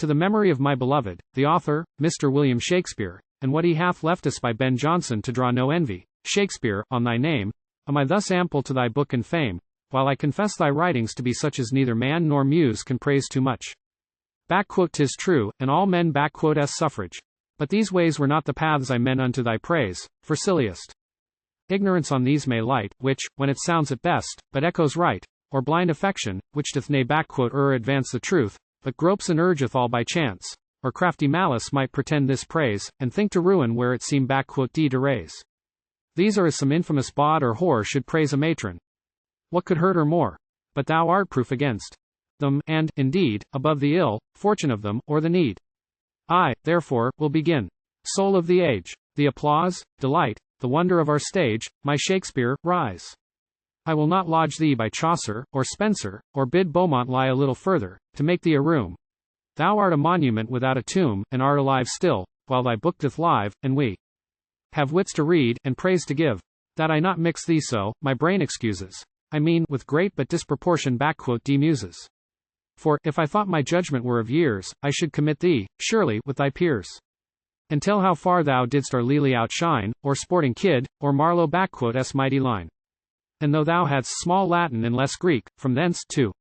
To the memory of my beloved, the author, Mr. William Shakespeare, and what he hath left us by Ben Jonson to draw no envy, Shakespeare, on thy name, am I thus ample to thy book and fame, while I confess thy writings to be such as neither man nor muse can praise too much. 'Tis true, and all men suffrage. But these ways were not the paths I meant unto thy praise, for silliest. Ignorance on these may light, which, when it sounds at best, but echoes right, or blind affection, which doth nay advance the truth, but gropes and urgeth all by chance, or crafty Malice might pretend this praise, and think to ruin where it seem to raise. These are as some infamous bawd or whore should praise a matron. What could hurt her more? But thou art proof against them, and, indeed, above the ill fortune of them, or the need. I, therefore, will begin. Soul of the age, the applause, delight, the wonder of our stage, my Shakespeare, rise. I will not lodge thee by Chaucer, or Spenser, or bid Beaumont lie a little further, to make thee a room. Thou art a monument without a tomb, and art alive still, while thy book doth live, and we have wits to read, and praise to give. That I not mix thee so, my brain excuses. I mean, with great but disproportion Muses. For, if I thought my judgment were of years, I should commit thee, surely, with thy peers. And tell how far thou didst our Lely outshine, or sporting kid, or Marlowe s mighty line. And though thou hadst small Latin and less Greek, from thence, to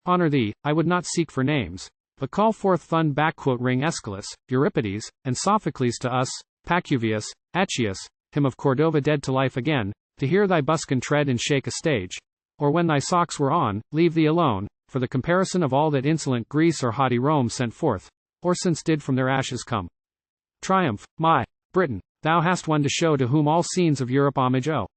honor thee, I would not seek for names, but call forth thun ring Aeschylus, Euripides, and Sophocles to us, Pacuvius, Accius, him of Cordova dead to life again, to hear thy buskin tread and shake a stage, or when thy socks were on, leave thee alone, for the comparison of all that insolent Greece or haughty Rome sent forth, or since did from their ashes come. Triumph, my Britain, thou hast one to show to whom all scenes of Europe homage owe.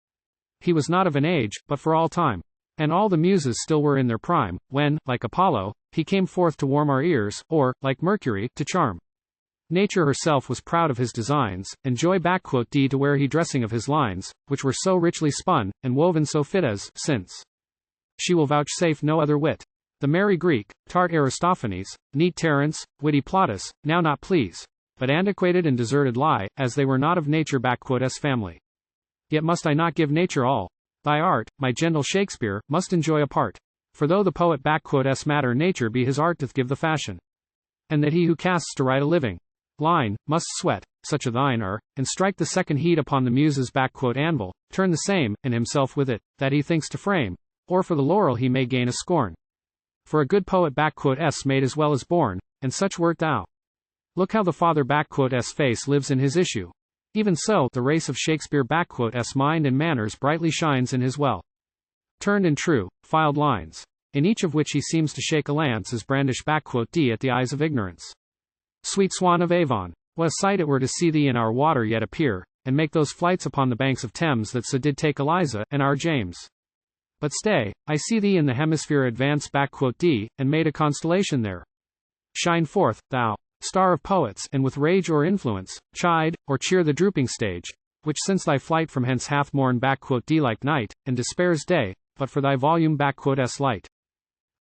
He was not of an age, but for all time. And all the Muses still were in their prime, when, like Apollo, he came forth to warm our ears, or, like Mercury, to charm. Nature herself was proud of his designs, and joy to wear he dressing of his lines, which were so richly spun, and woven so fit as, since she will vouchsafe no other wit. The merry Greek, tart Aristophanes, neat Terence, witty Plautus, now not please, but antiquated and deserted lie, as they were not of nature family. Yet must I not give nature all. Thy art, my gentle Shakespeare, must enjoy a part. For though the poet matter nature be his art doth give the fashion. And that he who casts to write a living line, must sweat, such a thine are, and strike the second heat upon the Muses' anvil, turn the same, and himself with it, that he thinks to frame, or for the laurel he may gain a scorn. For a good poet made as well as born, and such wert thou. Look how the father face lives in his issue. Even so, the race of Shakespeare mind and manners brightly shines in his well turned and true, filed lines, in each of which he seems to shake a lance as brandish at the eyes of ignorance. Sweet swan of Avon, what a sight it were to see thee in our water yet appear, and make those flights upon the banks of Thames that so did take Eliza, and our James. But stay, I see thee in the hemisphere advance and made a constellation there. Shine forth, thou star of poets, and with rage or influence, chide, or cheer the drooping stage, which since thy flight from hence hath mourned like night, and despair's day, but for thy volume light.